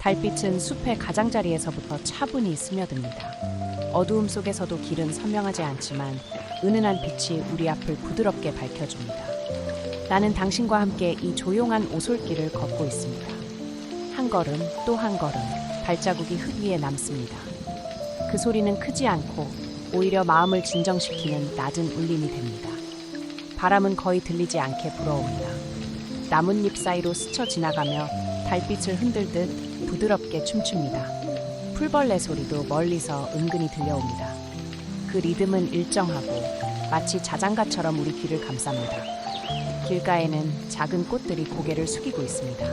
달빛은 숲의 가장자리에서부터 차분히 스며듭니다. 어두움 속에서도 길은 선명하지 않지만 은은한 빛이 우리 앞을 부드럽게 밝혀줍니다. 나는 당신과 함께 이 조용한 오솔길을 걷고 있습니다. 한 걸음 또 한 걸음 발자국이 흙 위에 남습니다. 그 소리는 크지 않고 오히려 마음을 진정시키는 낮은 울림이 됩니다. 바람은 거의 들리지 않게 불어옵니다. 나뭇잎 사이로 스쳐 지나가며 달빛을 흔들듯 부드럽게 춤춥니다. 풀벌레 소리도 멀리서 은근히 들려옵니다. 그 리듬은 일정하고 마치 자장가처럼 우리 귀를 감쌉니다. 길가에는 작은 꽃들이 고개를 숙이고 있습니다.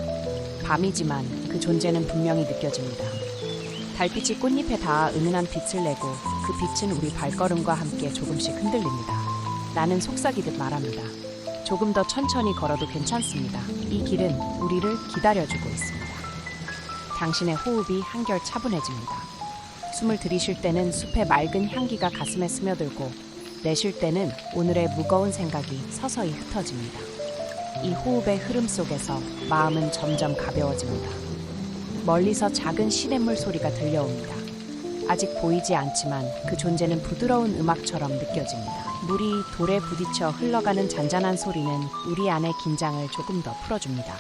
밤이지만 그 존재는 분명히 느껴집니다. 달빛이 꽃잎에 닿아 은은한 빛을 내고 그 빛은 우리 발걸음과 함께 조금씩 흔들립니다. 나는 속삭이듯 말합니다. 조금 더 천천히 걸어도 괜찮습니다. 이 길은 우리를 기다려주고 있습니다. 당신의 호흡이 한결 차분해집니다. 숨을 들이쉴 때는 숲의 맑은 향기가 가슴에 스며들고 내쉴 때는 오늘의 무거운 생각이 서서히 흩어집니다. 이 호흡의 흐름 속에서 마음은 점점 가벼워집니다. 멀리서 작은 시냇물 소리가 들려옵니다. 아직 보이지 않지만 그 존재는 부드러운 음악처럼 느껴집니다. 물이 돌에 부딪혀 흘러가는 잔잔한 소리는 우리 안의 긴장을 조금 더 풀어줍니다.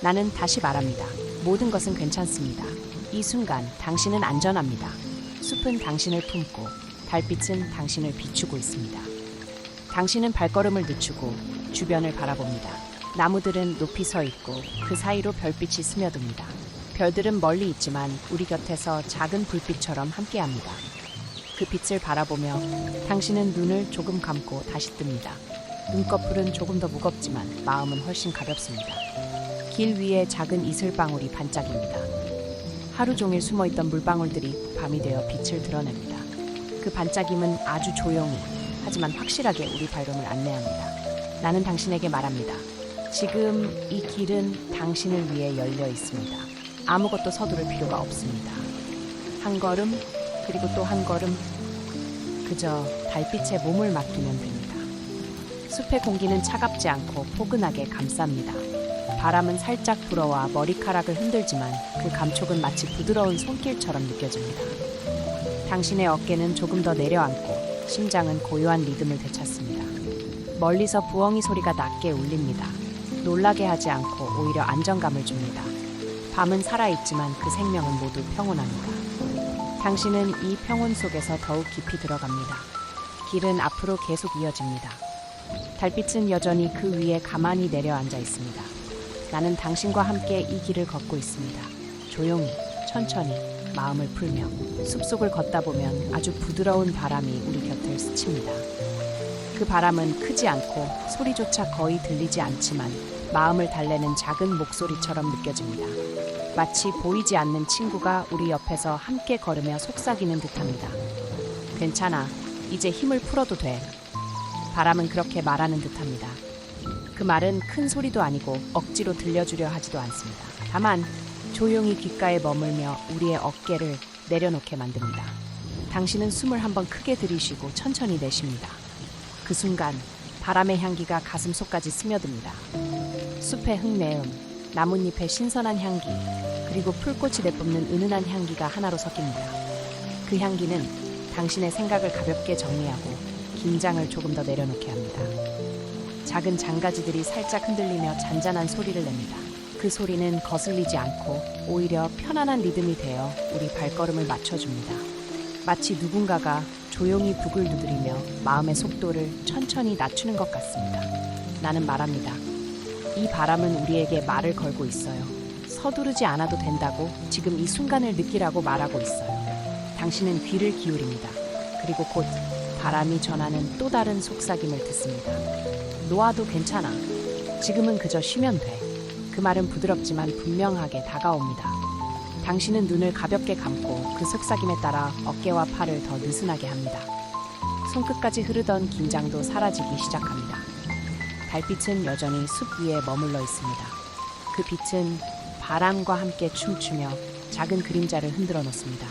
나는 다시 말합니다. 모든 것은 괜찮습니다. 이 순간 당신은 안전합니다. 숲은 당신을 품고 달빛은 당신을 비추고 있습니다. 당신은 발걸음을 늦추고 주변을 바라봅니다. 나무들은 높이 서 있고 그 사이로 별빛이 스며듭니다. 별들은 멀리 있지만 우리 곁에서 작은 불빛처럼 함께합니다. 그 빛을 바라보며 당신은 눈을 조금 감고 다시 뜹니다. 눈꺼풀은 조금 더 무겁지만 마음은 훨씬 가볍습니다. 길 위에 작은 이슬방울이 반짝입니다. 하루 종일 숨어있던 물방울들이 밤이 되어 빛을 드러냅니다. 그 반짝임은 아주 조용히 하지만 확실하게 우리 발걸음을 안내합니다. 나는 당신에게 말합니다. 지금 이 길은 당신을 위해 열려 있습니다. 아무것도 서두를 필요가 없습니다. 한 걸음 그리고 또 한 걸음 그저 달빛에 몸을 맡기면 됩니다. 숲의 공기는 차갑지 않고 포근하게 감쌉니다. 바람은 살짝 불어와 머리카락을 흔들지만 그 감촉은 마치 부드러운 손길처럼 느껴집니다. 당신의 어깨는 조금 더 내려앉고 심장은 고요한 리듬을 되찾습니다. 멀리서 부엉이 소리가 낮게 울립니다. 놀라게 하지 않고 오히려 안정감을 줍니다. 밤은 살아있지만 그 생명은 모두 평온합니다. 당신은 이 평온 속에서 더욱 깊이 들어갑니다. 길은 앞으로 계속 이어집니다. 달빛은 여전히 그 위에 가만히 내려앉아 있습니다. 나는 당신과 함께 이 길을 걷고 있습니다. 조용히, 천천히, 마음을 풀며 숲속을 걷다 보면 아주 부드러운 바람이 우리 곁을 스칩니다. 그 바람은 크지 않고 소리조차 거의 들리지 않지만 마음을 달래는 작은 목소리처럼 느껴집니다. 마치 보이지 않는 친구가 우리 옆에서 함께 걸으며 속삭이는 듯합니다. 괜찮아. 이제 힘을 풀어도 돼. 바람은 그렇게 말하는 듯합니다. 그 말은 큰 소리도 아니고 억지로 들려주려 하지도 않습니다. 다만 조용히 귓가에 머물며 우리의 어깨를 내려놓게 만듭니다. 당신은 숨을 한번 크게 들이쉬고 천천히 내쉽니다. 그 순간 바람의 향기가 가슴속까지 스며듭니다. 숲의 흙내음, 나뭇잎의 신선한 향기, 그리고 풀꽃이 내뿜는 은은한 향기가 하나로 섞입니다. 그 향기는 당신의 생각을 가볍게 정리하고 긴장을 조금 더 내려놓게 합니다. 작은 장가지들이 살짝 흔들리며 잔잔한 소리를 냅니다. 그 소리는 거슬리지 않고 오히려 편안한 리듬이 되어 우리 발걸음을 맞춰줍니다. 마치 누군가가 조용히 북을 두드리며 마음의 속도를 천천히 낮추는 것 같습니다. 나는 말합니다. 이 바람은 우리에게 말을 걸고 있어요. 서두르지 않아도 된다고 지금 이 순간을 느끼라고 말하고 있어요. 당신은 귀를 기울입니다. 그리고 곧 바람이 전하는 또 다른 속삭임을 듣습니다. 놓아도 괜찮아. 지금은 그저 쉬면 돼. 그 말은 부드럽지만 분명하게 다가옵니다. 당신은 눈을 가볍게 감고 그 속삭임에 따라 어깨와 팔을 더 느슨하게 합니다. 손끝까지 흐르던 긴장도 사라지기 시작합니다. 달빛은 여전히 숲 위에 머물러 있습니다. 그 빛은 바람과 함께 춤추며 작은 그림자를 흔들어 놓습니다.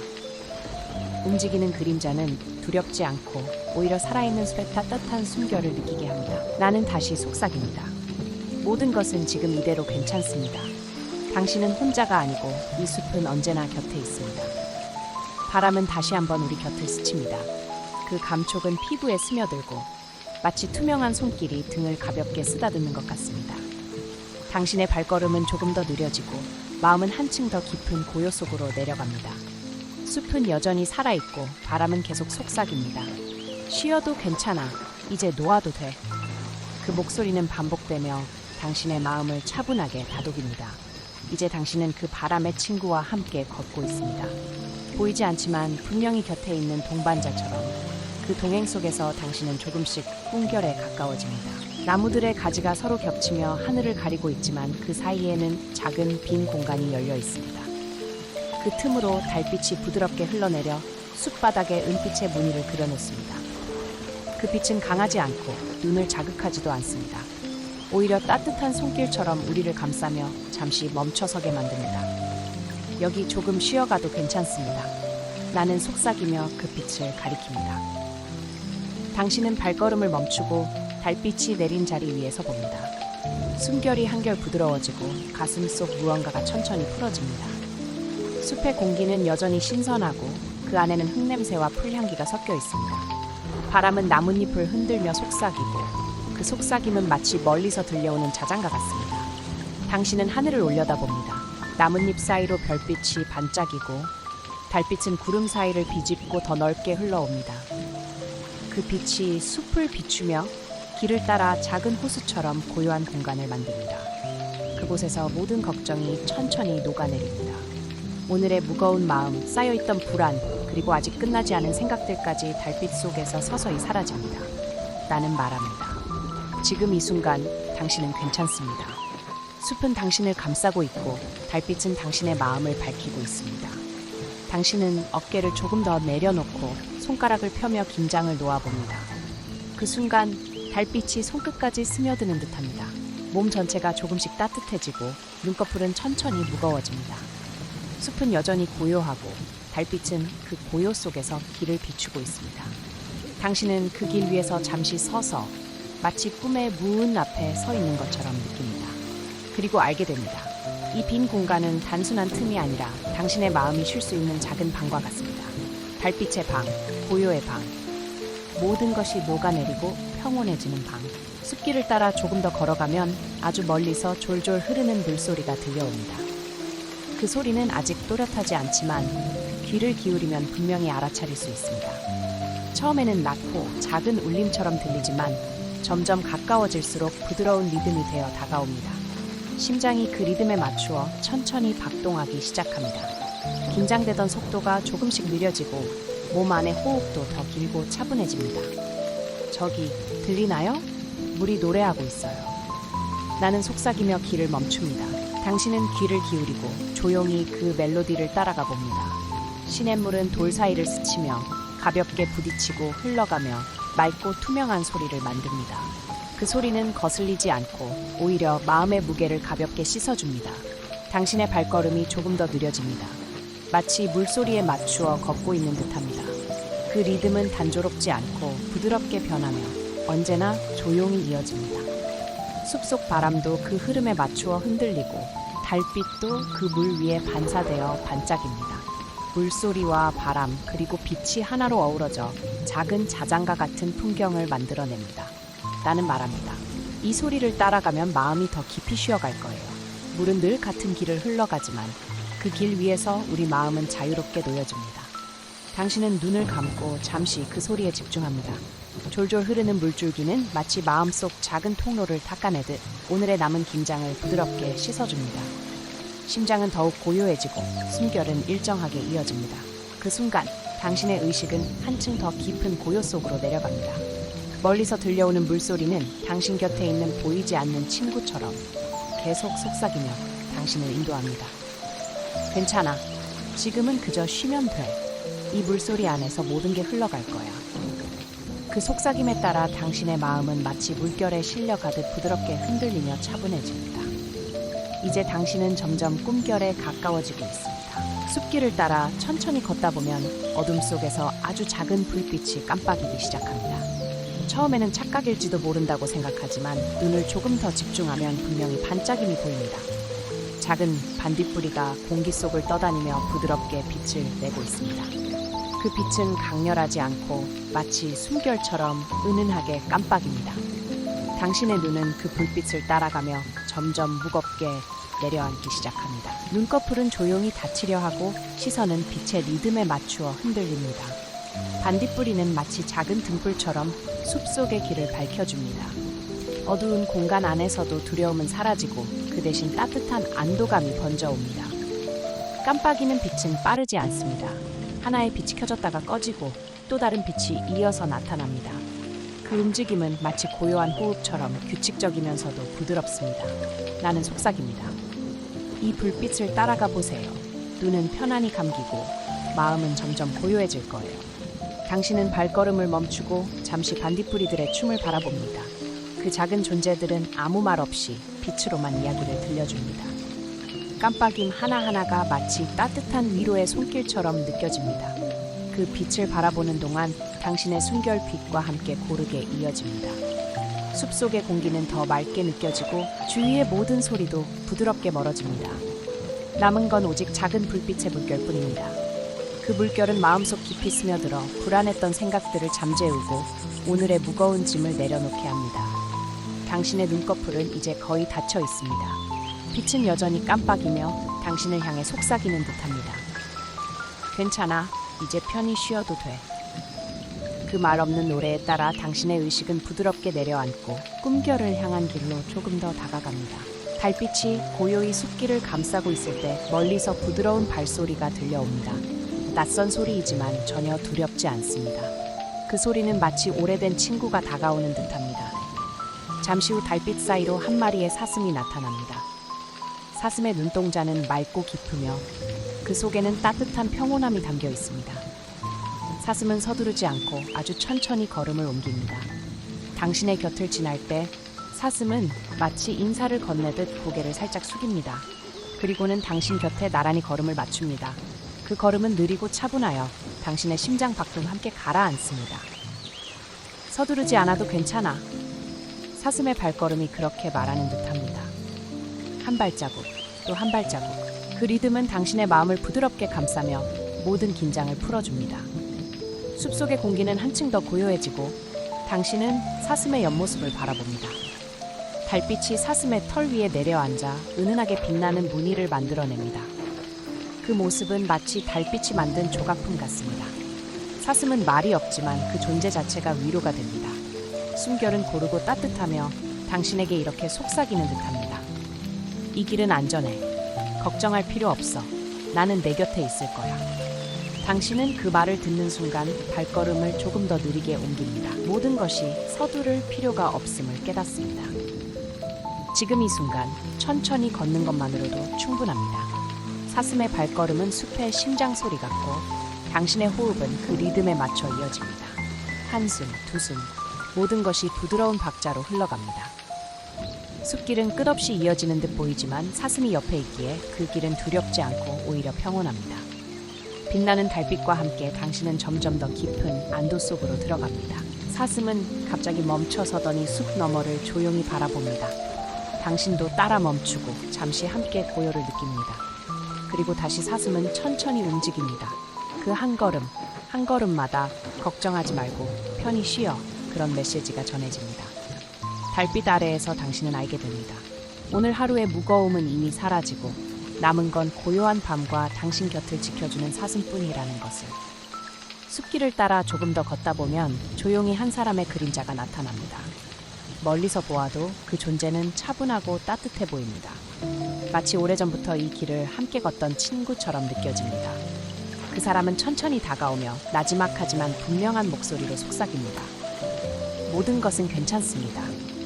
움직이는 그림자는 두렵지 않고 오히려 살아있는 숲의 따뜻한 숨결을 느끼게 합니다. 나는 다시 속삭입니다. 모든 것은 지금 이대로 괜찮습니다. 당신은 혼자가 아니고 이 숲은 언제나 곁에 있습니다. 바람은 다시 한번 우리 곁을 스칩니다. 그 감촉은 피부에 스며들고 마치 투명한 손길이 등을 가볍게 쓰다듬는 것 같습니다. 당신의 발걸음은 조금 더 느려지고 마음은 한층 더 깊은 고요 속으로 내려갑니다. 숲은 여전히 살아있고 바람은 계속 속삭입니다. 쉬어도 괜찮아. 이제 놓아도 돼. 그 목소리는 반복되며 당신의 마음을 차분하게 다독입니다. 이제 당신은 그 바람의 친구와 함께 걷고 있습니다. 보이지 않지만 분명히 곁에 있는 동반자처럼 그 동행 속에서 당신은 조금씩 꿈결에 가까워집니다. 나무들의 가지가 서로 겹치며 하늘을 가리고 있지만 그 사이에는 작은 빈 공간이 열려 있습니다. 그 틈으로 달빛이 부드럽게 흘러내려 숲바닥에 은빛의 무늬를 그려놓습니다. 그 빛은 강하지 않고 눈을 자극하지도 않습니다. 오히려 따뜻한 손길처럼 우리를 감싸며 잠시 멈춰서게 만듭니다. 여기 조금 쉬어가도 괜찮습니다. 나는 속삭이며 그 빛을 가리킵니다. 당신은 발걸음을 멈추고 달빛이 내린 자리 위에 서 봅니다. 숨결이 한결 부드러워지고 가슴 속 무언가가 천천히 풀어집니다. 숲의 공기는 여전히 신선하고 그 안에는 흙냄새와 풀향기가 섞여 있습니다. 바람은 나뭇잎을 흔들며 속삭이고 그 속삭임은 마치 멀리서 들려오는 자장가 같습니다. 당신은 하늘을 올려다봅니다. 나뭇잎 사이로 별빛이 반짝이고 달빛은 구름 사이를 비집고 더 넓게 흘러옵니다. 그 빛이 숲을 비추며 길을 따라 작은 호수처럼 고요한 공간을 만듭니다. 그곳에서 모든 걱정이 천천히 녹아내립니다. 오늘의 무거운 마음, 쌓여있던 불안, 그리고 아직 끝나지 않은 생각들까지 달빛 속에서 서서히 사라집니다. 나는 말합니다. 지금 이 순간 당신은 괜찮습니다. 숲은 당신을 감싸고 있고 달빛은 당신의 마음을 밝히고 있습니다. 당신은 어깨를 조금 더 내려놓고 손가락을 펴며 긴장을 놓아봅니다. 그 순간 달빛이 손끝까지 스며드는 듯합니다. 몸 전체가 조금씩 따뜻해지고 눈꺼풀은 천천히 무거워집니다. 숲은 여전히 고요하고 달빛은 그 고요 속에서 길을 비추고 있습니다. 당신은 그 길 위에서 잠시 서서 마치 꿈의 문 앞에 서 있는 것처럼 느낍니다. 그리고 알게 됩니다. 이 빈 공간은 단순한 틈이 아니라 당신의 마음이 쉴 수 있는 작은 방과 같습니다. 달빛의 방, 고요의 방, 모든 것이 녹아내리고 평온해지는 방. 숲길을 따라 조금 더 걸어가면 아주 멀리서 졸졸 흐르는 물소리가 들려옵니다. 그 소리는 아직 또렷하지 않지만 귀를 기울이면 분명히 알아차릴 수 있습니다. 처음에는 낮고 작은 울림처럼 들리지만 점점 가까워질수록 부드러운 리듬이 되어 다가옵니다. 심장이 그 리듬에 맞추어 천천히 박동하기 시작합니다. 긴장되던 속도가 조금씩 느려지고 몸 안의 호흡도 더 길고 차분해집니다. 저기 들리나요? 물이 노래하고 있어요. 나는 속삭이며 길을 멈춥니다. 당신은 귀를 기울이고 조용히 그 멜로디를 따라가 봅니다. 시냇물은 돌 사이를 스치며 가볍게 부딪히고 흘러가며 맑고 투명한 소리를 만듭니다. 그 소리는 거슬리지 않고 오히려 마음의 무게를 가볍게 씻어줍니다. 당신의 발걸음이 조금 더 느려집니다. 마치 물소리에 맞추어 걷고 있는 듯합니다. 그 리듬은 단조롭지 않고 부드럽게 변하며 언제나 조용히 이어집니다. 숲속 바람도 그 흐름에 맞추어 흔들리고 달빛도 그 물 위에 반사되어 반짝입니다. 물소리와 바람 그리고 빛이 하나로 어우러져 작은 자장가 같은 풍경을 만들어냅니다. 나는 말합니다. 이 소리를 따라가면 마음이 더 깊이 쉬어갈 거예요. 물은 늘 같은 길을 흘러가지만 그 길 위에서 우리 마음은 자유롭게 놓여집니다. 당신은 눈을 감고 잠시 그 소리에 집중합니다. 졸졸 흐르는 물줄기는 마치 마음속 작은 통로를 닦아내듯 오늘의 남은 긴장을 부드럽게 씻어줍니다. 심장은 더욱 고요해지고 숨결은 일정하게 이어집니다. 그 순간 당신의 의식은 한층 더 깊은 고요 속으로 내려갑니다. 멀리서 들려오는 물소리는 당신 곁에 있는 보이지 않는 친구처럼 계속 속삭이며 당신을 인도합니다. 괜찮아. 지금은 그저 쉬면 돼. 이 물소리 안에서 모든 게 흘러갈 거야. 그 속삭임에 따라 당신의 마음은 마치 물결에 실려가듯 부드럽게 흔들리며 차분해집니다. 이제 당신은 점점 꿈결에 가까워지고 있습니다. 숲길을 따라 천천히 걷다 보면 어둠 속에서 아주 작은 불빛이 깜빡이기 시작합니다. 처음에는 착각일지도 모른다고 생각하지만 눈을 조금 더 집중하면 분명히 반짝임이 보입니다. 작은 반딧불이가 공기 속을 떠다니며 부드럽게 빛을 내고 있습니다. 그 빛은 강렬하지 않고 마치 숨결처럼 은은하게 깜빡입니다. 당신의 눈은 그 불빛을 따라가며 점점 무겁게 내려앉기 시작합니다. 눈꺼풀은 조용히 닫히려 하고 시선은 빛의 리듬에 맞추어 흔들립니다. 반딧불이는 마치 작은 등불처럼 숲속의 길을 밝혀줍니다. 어두운 공간 안에서도 두려움은 사라지고 그 대신 따뜻한 안도감이 번져옵니다. 깜빡이는 빛은 빠르지 않습니다. 하나의 빛이 켜졌다가 꺼지고 또 다른 빛이 이어서 나타납니다. 그 움직임은 마치 고요한 호흡처럼 규칙적이면서도 부드럽습니다. 나는 속삭입니다. 이 불빛을 따라가 보세요. 눈은 편안히 감기고 마음은 점점 고요해질 거예요. 당신은 발걸음을 멈추고 잠시 반딧불이들의 춤을 바라봅니다. 그 작은 존재들은 아무 말 없이 빛으로만 이야기를 들려줍니다. 깜빡임 하나하나가 마치 따뜻한 위로의 손길처럼 느껴집니다. 그 빛을 바라보는 동안 당신의 숨결빛과 함께 고르게 이어집니다. 숲속의 공기는 더 맑게 느껴지고 주위의 모든 소리도 부드럽게 멀어집니다. 남은 건 오직 작은 불빛의 물결뿐입니다. 그 물결은 마음속 깊이 스며들어 불안했던 생각들을 잠재우고 오늘의 무거운 짐을 내려놓게 합니다. 당신의 눈꺼풀은 이제 거의 닫혀 있습니다. 빛은 여전히 깜빡이며 당신을 향해 속삭이는 듯합니다. 괜찮아, 이제 편히 쉬어도 돼. 그 말 없는 노래에 따라 당신의 의식은 부드럽게 내려앉고 꿈결을 향한 길로 조금 더 다가갑니다. 달빛이 고요히 숲길을 감싸고 있을 때 멀리서 부드러운 발소리가 들려옵니다. 낯선 소리이지만 전혀 두렵지 않습니다. 그 소리는 마치 오래된 친구가 다가오는 듯합니다. 잠시 후 달빛 사이로 한 마리의 사슴이 나타납니다. 사슴의 눈동자는 맑고 깊으며 그 속에는 따뜻한 평온함이 담겨 있습니다. 사슴은 서두르지 않고 아주 천천히 걸음을 옮깁니다. 당신의 곁을 지날 때 사슴은 마치 인사를 건네듯 고개를 살짝 숙입니다. 그리고는 당신 곁에 나란히 걸음을 맞춥니다. 그 걸음은 느리고 차분하여 당신의 심장 박동과 함께 가라앉습니다. 서두르지 않아도 괜찮아. 사슴의 발걸음이 그렇게 말하는 듯합니다. 한 발자국, 또 한 발자국. 그 리듬은 당신의 마음을 부드럽게 감싸며 모든 긴장을 풀어줍니다. 숲속의 공기는 한층 더 고요해지고 당신은 사슴의 옆모습을 바라봅니다. 달빛이 사슴의 털 위에 내려앉아 은은하게 빛나는 무늬를 만들어냅니다. 그 모습은 마치 달빛이 만든 조각품 같습니다. 사슴은 말이 없지만 그 존재 자체가 위로가 됩니다. 숨결은 고르고 따뜻하며 당신에게 이렇게 속삭이는 듯합니다. 이 길은 안전해. 걱정할 필요 없어. 나는 내 곁에 있을 거야. 당신은 그 말을 듣는 순간 발걸음을 조금 더 느리게 옮깁니다. 모든 것이 서두를 필요가 없음을 깨닫습니다. 지금 이 순간 천천히 걷는 것만으로도 충분합니다. 사슴의 발걸음은 숲의 심장 소리 같고 당신의 호흡은 그 리듬에 맞춰 이어집니다. 한숨, 두숨, 모든 것이 부드러운 박자로 흘러갑니다. 숲길은 끝없이 이어지는 듯 보이지만 사슴이 옆에 있기에 그 길은 두렵지 않고 오히려 평온합니다. 빛나는 달빛과 함께 당신은 점점 더 깊은 안도 속으로 들어갑니다. 사슴은 갑자기 멈춰서더니 숲 너머를 조용히 바라봅니다. 당신도 따라 멈추고 잠시 함께 고요를 느낍니다. 그리고 다시 사슴은 천천히 움직입니다. 그 한 걸음, 한 걸음마다 걱정하지 말고 편히 쉬어 그런 메시지가 전해집니다. 달빛 아래에서 당신은 알게 됩니다. 오늘 하루의 무거움은 이미 사라지고 남은 건 고요한 밤과 당신 곁을 지켜주는 사슴뿐이라는 것을. 숲길을 따라 조금 더 걷다 보면 조용히 한 사람의 그림자가 나타납니다. 멀리서 보아도 그 존재는 차분하고 따뜻해 보입니다. 마치 오래전부터 이 길을 함께 걷던 친구처럼 느껴집니다. 그 사람은 천천히 다가오며 나지막하지만 분명한 목소리로 속삭입니다. 모든 것은 괜찮습니다.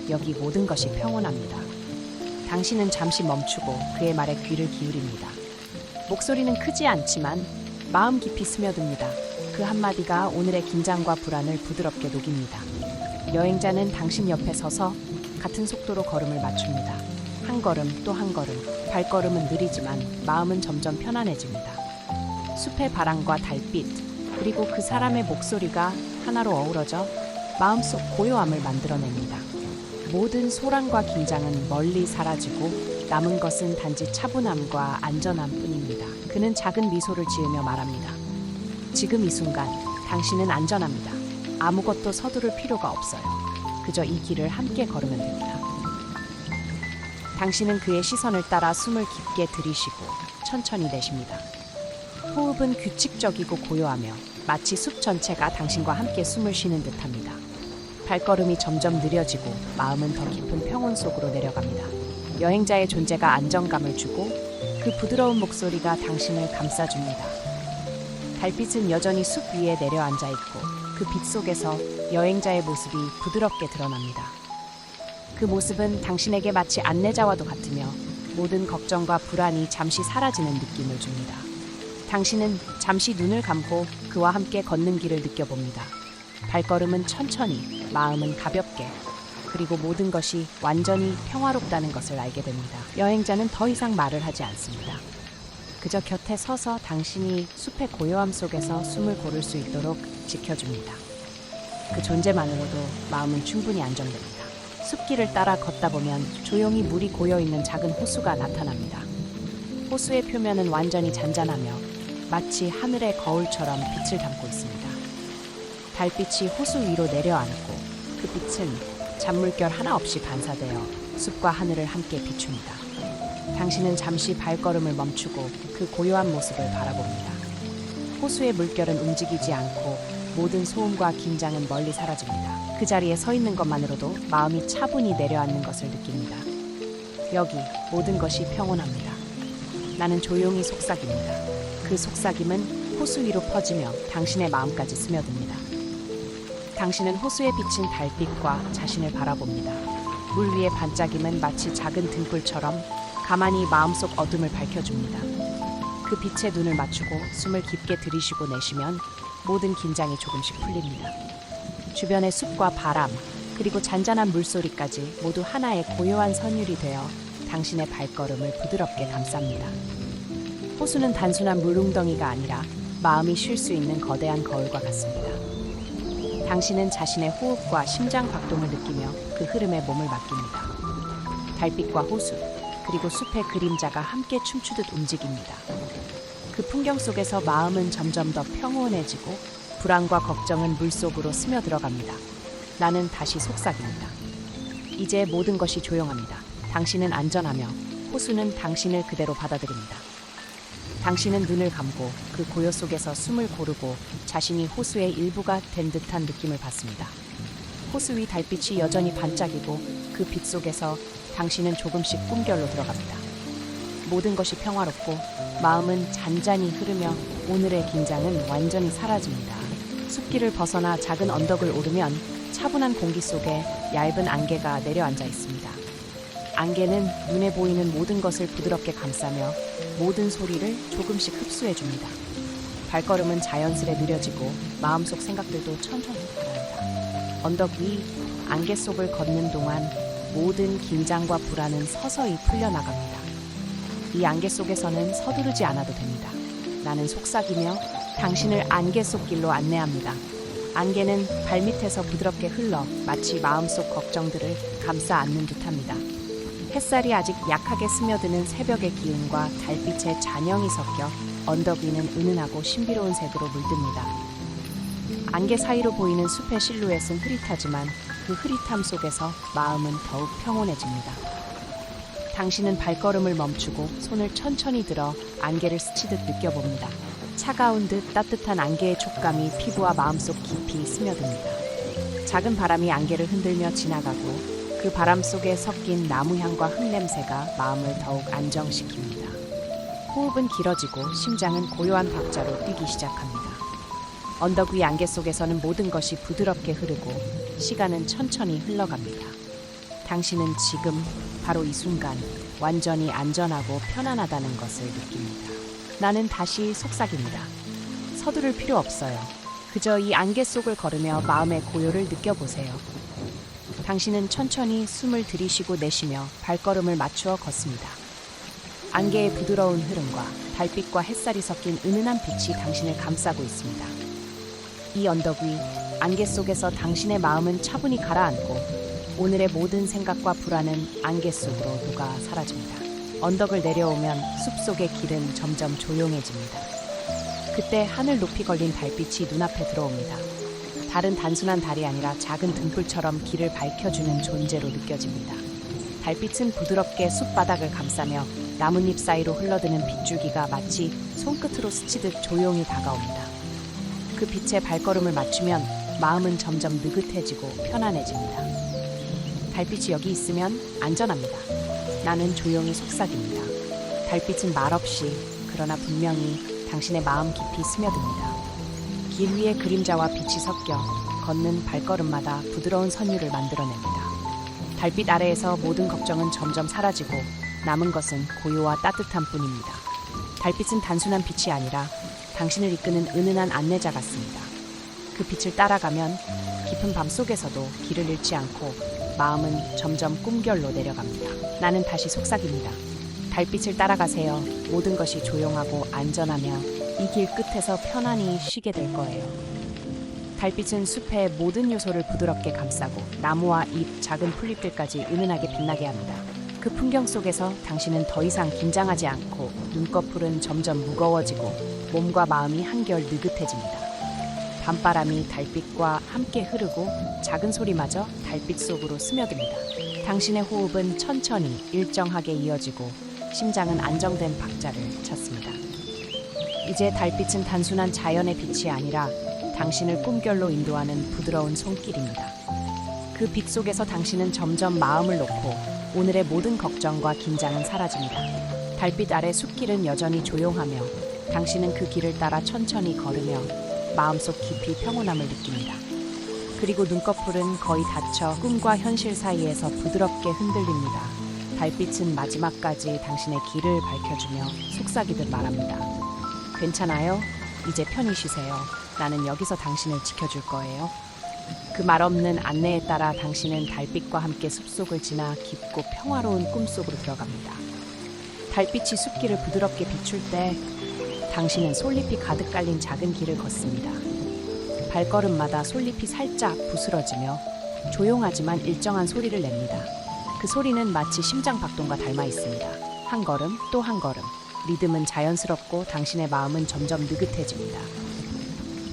여기 모든 것이 평온합니다. 당신은 잠시 멈추고 그의 말에 귀를 기울입니다. 목소리는 크지 않지만 마음 깊이 스며듭니다. 그 한마디가 오늘의 긴장과 불안을 부드럽게 녹입니다. 여행자는 당신 옆에 서서 같은 속도로 걸음을 맞춥니다. 한 걸음 또 한 걸음, 발걸음은 느리지만 마음은 점점 편안해집니다. 숲의 바람과 달빛, 그리고 그 사람의 목소리가 하나로 어우러져 마음속 고요함을 만들어냅니다. 모든 소란과 긴장은 멀리 사라지고 남은 것은 단지 차분함과 안전함 뿐입니다. 그는 작은 미소를 지으며 말합니다. 지금 이 순간 당신은 안전합니다. 아무것도 서두를 필요가 없어요. 그저 이 길을 함께 걸으면 됩니다. 당신은 그의 시선을 따라 숨을 깊게 들이쉬고 천천히 내쉽니다. 호흡은 규칙적이고 고요하며 마치 숲 전체가 당신과 함께 숨을 쉬는 듯합니다. 발걸음이 점점 느려지고 마음은 더 깊은 평온 속으로 내려갑니다. 여행자의 존재가 안정감을 주고 그 부드러운 목소리가 당신을 감싸줍니다. 달빛은 여전히 숲 위에 내려앉아 있고 그 빛 속에서 여행자의 모습이 부드럽게 드러납니다. 그 모습은 당신에게 마치 안내자와도 같으며 모든 걱정과 불안이 잠시 사라지는 느낌을 줍니다. 당신은 잠시 눈을 감고 그와 함께 걷는 길을 느껴봅니다. 발걸음은 천천히, 마음은 가볍게, 그리고 모든 것이 완전히 평화롭다는 것을 알게 됩니다. 여행자는 더 이상 말을 하지 않습니다. 그저 곁에 서서 당신이 숲의 고요함 속에서 숨을 고를 수 있도록 지켜줍니다. 그 존재만으로도 마음은 충분히 안정됩니다. 숲길을 따라 걷다 보면 조용히 물이 고여있는 작은 호수가 나타납니다. 호수의 표면은 완전히 잔잔하며 마치 하늘의 거울처럼 빛을 담고 있습니다. 달빛이 호수 위로 내려앉고 그 빛은 잔물결 하나 없이 반사되어 숲과 하늘을 함께 비춥니다. 당신은 잠시 발걸음을 멈추고 그 고요한 모습을 바라봅니다. 호수의 물결은 움직이지 않고 모든 소음과 긴장은 멀리 사라집니다. 그 자리에 서 있는 것만으로도 마음이 차분히 내려앉는 것을 느낍니다. 여기 모든 것이 평온합니다. 나는 조용히 속삭입니다. 그 속삭임은 호수 위로 퍼지며 당신의 마음까지 스며듭니다. 당신은 호수에 비친 달빛과 자신을 바라봅니다. 물 위의 반짝임은 마치 작은 등불처럼 가만히 마음속 어둠을 밝혀줍니다. 그 빛에 눈을 맞추고 숨을 깊게 들이쉬고 내쉬면 모든 긴장이 조금씩 풀립니다. 주변의 숲과 바람, 그리고 잔잔한 물소리까지 모두 하나의 고요한 선율이 되어 당신의 발걸음을 부드럽게 감쌉니다. 호수는 단순한 물웅덩이가 아니라 마음이 쉴 수 있는 거대한 거울과 같습니다. 당신은 자신의 호흡과 심장 박동을 느끼며 그 흐름에 몸을 맡깁니다. 달빛과 호수, 그리고 숲의 그림자가 함께 춤추듯 움직입니다. 그 풍경 속에서 마음은 점점 더 평온해지고 불안과 걱정은 물속으로 스며들어갑니다. 나는 다시 속삭입니다. 이제 모든 것이 조용합니다. 당신은 안전하며 호수는 당신을 그대로 받아들입니다. 당신은 눈을 감고 그 고요 속에서 숨을 고르고 자신이 호수의 일부가 된 듯한 느낌을 받습니다. 호수 위 달빛이 여전히 반짝이고 그 빛 속에서 당신은 조금씩 꿈결로 들어갑니다. 모든 것이 평화롭고 마음은 잔잔히 흐르며 오늘의 긴장은 완전히 사라집니다. 숲길을 벗어나 작은 언덕을 오르면 차분한 공기 속에 얇은 안개가 내려앉아 있습니다. 안개는 눈에 보이는 모든 것을 부드럽게 감싸며 모든 소리를 조금씩 흡수해줍니다. 발걸음은 자연스레 느려지고 마음속 생각들도 천천히 가라앉아. 언덕 위 안개 속을 걷는 동안 모든 긴장과 불안은 서서히 풀려나갑니다. 이 안개 속에서는 서두르지 않아도 됩니다. 나는 속삭이며 당신을 안개 속 길로 안내합니다. 안개는 발밑에서 부드럽게 흘러 마치 마음속 걱정들을 감싸 안는 듯합니다. 햇살이 아직 약하게 스며드는 새벽의 기운과 달빛의 잔영이 섞여 언덕 위는 은은하고 신비로운 색으로 물듭니다. 안개 사이로 보이는 숲의 실루엣은 흐릿하지만 그 흐릿함 속에서 마음은 더욱 평온해집니다. 당신은 발걸음을 멈추고 손을 천천히 들어 안개를 스치듯 느껴봅니다. 차가운 듯 따뜻한 안개의 촉감이 피부와 마음속 깊이 스며듭니다. 작은 바람이 안개를 흔들며 지나가고 그 바람 속에 섞인 나무향과 흙냄새가 마음을 더욱 안정시킵니다. 호흡은 길어지고 심장은 고요한 박자로 뛰기 시작합니다. 언덕 위 안개 속에서는 모든 것이 부드럽게 흐르고 시간은 천천히 흘러갑니다. 당신은 지금 바로 이 순간 완전히 안전하고 편안하다는 것을 느낍니다. 나는 다시 속삭입니다. 서두를 필요 없어요. 그저 이 안개 속을 걸으며 마음의 고요를 느껴보세요. 당신은 천천히 숨을 들이쉬고 내쉬며 발걸음을 맞추어 걷습니다. 안개의 부드러운 흐름과 달빛과 햇살이 섞인 은은한 빛이 당신을 감싸고 있습니다. 이 언덕 위 안개 속에서 당신의 마음은 차분히 가라앉고 오늘의 모든 생각과 불안은 안개 속으로 녹아 사라집니다. 언덕을 내려오면 숲속의 길은 점점 조용해집니다. 그때 하늘 높이 걸린 달빛이 눈앞에 들어옵니다. 달은 단순한 달이 아니라 작은 등불처럼 길을 밝혀주는 존재로 느껴집니다. 달빛은 부드럽게 숲바닥을 감싸며 나뭇잎 사이로 흘러드는 빗줄기가 마치 손끝으로 스치듯 조용히 다가옵니다. 그 빛에 발걸음을 맞추면 마음은 점점 느긋해지고 편안해집니다. 달빛이 여기 있으면 안전합니다. 나는 조용히 속삭입니다. 달빛은 말없이 그러나 분명히 당신의 마음 깊이 스며듭니다. 길 위에 그림자와 빛이 섞여 걷는 발걸음마다 부드러운 선율을 만들어냅니다. 달빛 아래에서 모든 걱정은 점점 사라지고 남은 것은 고요와 따뜻함 뿐입니다. 달빛은 단순한 빛이 아니라 당신을 이끄는 은은한 안내자 같습니다. 그 빛을 따라가면 깊은 밤 속에서도 길을 잃지 않고 마음은 점점 꿈결로 내려갑니다. 나는 다시 속삭입니다. 달빛을 따라가세요. 모든 것이 조용하고 안전하며 이 길 끝에서 편안히 쉬게 될 거예요. 달빛은 숲의 모든 요소를 부드럽게 감싸고 나무와 잎, 작은 풀잎들까지 은은하게 빛나게 합니다. 그 풍경 속에서 당신은 더 이상 긴장하지 않고 눈꺼풀은 점점 무거워지고 몸과 마음이 한결 느긋해집니다. 밤바람이 달빛과 함께 흐르고 작은 소리마저 달빛 속으로 스며듭니다. 당신의 호흡은 천천히 일정하게 이어지고 심장은 안정된 박자를 찾습니다. 이제 달빛은 단순한 자연의 빛이 아니라 당신을 꿈결로 인도하는 부드러운 손길입니다. 그 빛 속에서 당신은 점점 마음을 놓고 오늘의 모든 걱정과 긴장은 사라집니다. 달빛 아래 숲길은 여전히 조용하며 당신은 그 길을 따라 천천히 걸으며 마음속 깊이 평온함을 느낍니다. 그리고 눈꺼풀은 거의 닫혀 꿈과 현실 사이에서 부드럽게 흔들립니다. 달빛은 마지막까지 당신의 길을 밝혀주며 속삭이듯 말합니다. 괜찮아요. 이제 편히 쉬세요. 나는 여기서 당신을 지켜줄 거예요. 그 말 없는 안내에 따라 당신은 달빛과 함께 숲속을 지나 깊고 평화로운 꿈속으로 들어갑니다. 달빛이 숲길을 부드럽게 비출 때 당신은 솔잎이 가득 깔린 작은 길을 걷습니다. 발걸음마다 솔잎이 살짝 부스러지며 조용하지만 일정한 소리를 냅니다. 그 소리는 마치 심장 박동과 닮아 있습니다. 한 걸음 또 한 걸음. 리듬은 자연스럽고 당신의 마음은 점점 느긋해집니다.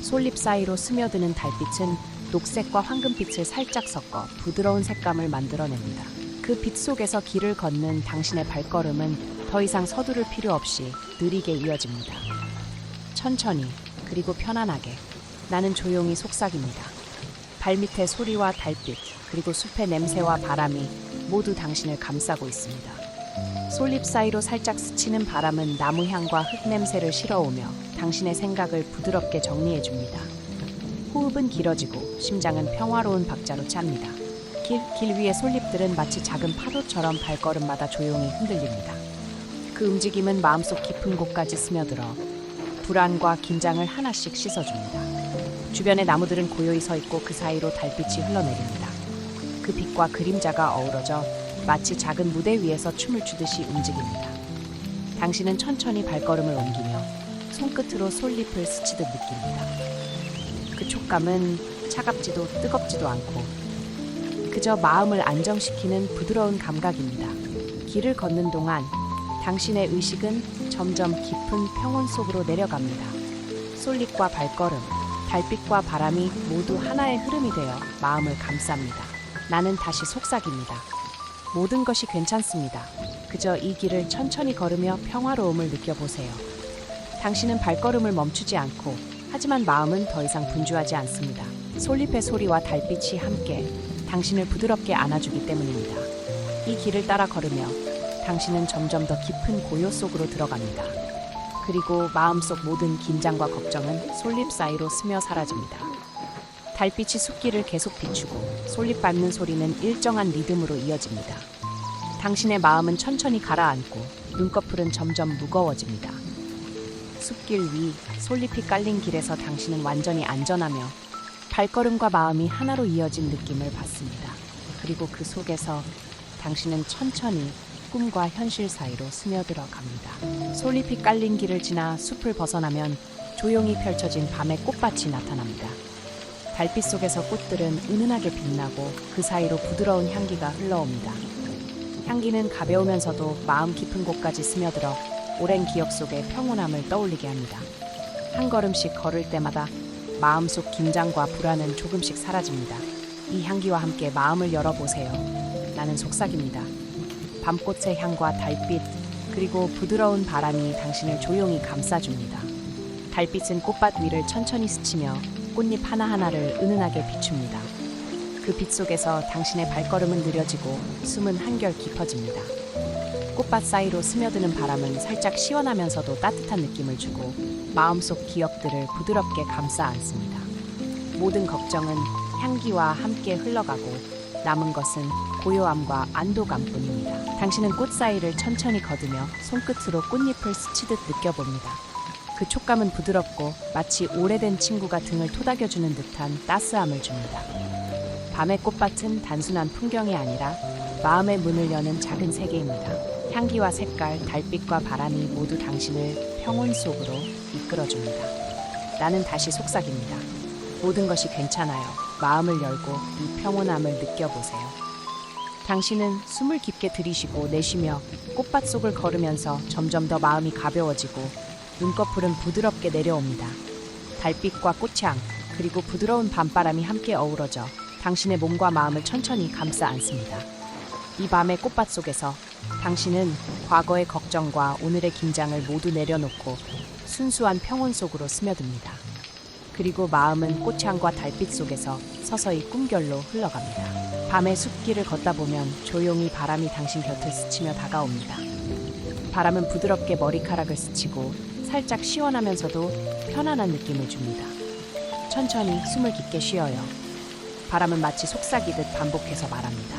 솔잎 사이로 스며드는 달빛은 녹색과 황금빛을 살짝 섞어 부드러운 색감을 만들어냅니다. 그 빛 속에서 길을 걷는 당신의 발걸음은 더 이상 서두를 필요 없이 느리게 이어집니다. 천천히 그리고 편안하게 나는 조용히 속삭입니다. 발밑의 소리와 달빛 그리고 숲의 냄새와 바람이 모두 당신을 감싸고 있습니다. 솔잎 사이로 살짝 스치는 바람은 나무 향과 흙 냄새를 실어오며 당신의 생각을 부드럽게 정리해줍니다. 호흡은 길어지고 심장은 평화로운 박자로 찹니다. 길 위의 솔잎들은 마치 작은 파도처럼 발걸음마다 조용히 흔들립니다. 그 움직임은 마음속 깊은 곳까지 스며들어 불안과 긴장을 하나씩 씻어줍니다. 주변의 나무들은 고요히 서 있고 그 사이로 달빛이 흘러내립니다. 그 빛과 그림자가 어우러져 마치 작은 무대 위에서 춤을 추듯이 움직입니다. 당신은 천천히 발걸음을 옮기며 손끝으로 솔잎을 스치듯 느낍니다. 그 촉감은 차갑지도 뜨겁지도 않고 그저 마음을 안정시키는 부드러운 감각입니다. 길을 걷는 동안 당신의 의식은 점점 깊은 평온 속으로 내려갑니다. 솔잎과 발걸음, 달빛과 바람이 모두 하나의 흐름이 되어 마음을 감쌉니다. 나는 다시 속삭입니다. 모든 것이 괜찮습니다. 그저 이 길을 천천히 걸으며 평화로움을 느껴보세요. 당신은 발걸음을 멈추지 않고 하지만 마음은 더 이상 분주하지 않습니다. 솔잎의 소리와 달빛이 함께 당신을 부드럽게 안아주기 때문입니다. 이 길을 따라 걸으며 당신은 점점 더 깊은 고요 속으로 들어갑니다. 그리고 마음속 모든 긴장과 걱정은 솔잎 사이로 스며 사라집니다. 달빛이 숲길을 계속 비추고 솔잎 밟는 소리는 일정한 리듬으로 이어집니다. 당신의 마음은 천천히 가라앉고 눈꺼풀은 점점 무거워집니다. 숲길 위 솔잎이 깔린 길에서 당신은 완전히 안전하며 발걸음과 마음이 하나로 이어진 느낌을 받습니다. 그리고 그 속에서 당신은 천천히 꿈과 현실 사이로 스며들어 갑니다. 솔잎이 깔린 길을 지나 숲을 벗어나면 조용히 펼쳐진 밤의 꽃밭이 나타납니다. 달빛 속에서 꽃들은 은은하게 빛나고 그 사이로 부드러운 향기가 흘러옵니다. 향기는 가벼우면서도 마음 깊은 곳까지 스며들어 오랜 기억 속의 평온함을 떠올리게 합니다. 한 걸음씩 걸을 때마다 마음속 긴장과 불안은 조금씩 사라집니다. 이 향기와 함께 마음을 열어보세요. 나는 속삭입니다. 밤꽃의 향과 달빛, 그리고 부드러운 바람이 당신을 조용히 감싸줍니다. 달빛은 꽃밭 위를 천천히 스치며 꽃잎 하나하나를 은은하게 비춥니다. 그 빛 속에서 당신의 발걸음은 느려지고 숨은 한결 깊어집니다. 꽃밭 사이로 스며드는 바람은 살짝 시원하면서도 따뜻한 느낌을 주고 마음속 기억들을 부드럽게 감싸 안습니다. 모든 걱정은 향기와 함께 흘러가고 남은 것은 고요함과 안도감뿐입니다. 당신은 꽃 사이를 천천히 걷으며 손끝으로 꽃잎을 스치듯 느껴봅니다. 그 촉감은 부드럽고 마치 오래된 친구가 등을 토닥여주는 듯한 따스함을 줍니다. 밤의 꽃밭은 단순한 풍경이 아니라 마음의 문을 여는 작은 세계입니다. 향기와 색깔, 달빛과 바람이 모두 당신을 평온 속으로 이끌어줍니다. 나는 다시 속삭입니다. 모든 것이 괜찮아요. 마음을 열고 이 평온함을 느껴보세요. 당신은 숨을 깊게 들이쉬고 내쉬며 꽃밭 속을 걸으면서 점점 더 마음이 가벼워지고 눈꺼풀은 부드럽게 내려옵니다. 달빛과 꽃향, 그리고 부드러운 밤바람이 함께 어우러져 당신의 몸과 마음을 천천히 감싸 안습니다. 이 밤의 꽃밭 속에서 당신은 과거의 걱정과 오늘의 긴장을 모두 내려놓고 순수한 평온 속으로 스며듭니다. 그리고 마음은 꽃향과 달빛 속에서 서서히 꿈결로 흘러갑니다. 밤의 숲길을 걷다 보면 조용히 바람이 당신 곁을 스치며 다가옵니다. 바람은 부드럽게 머리카락을 스치고 살짝 시원하면서도 편안한 느낌을 줍니다. 천천히 숨을 깊게 쉬어요. 바람은 마치 속삭이듯 반복해서 말합니다.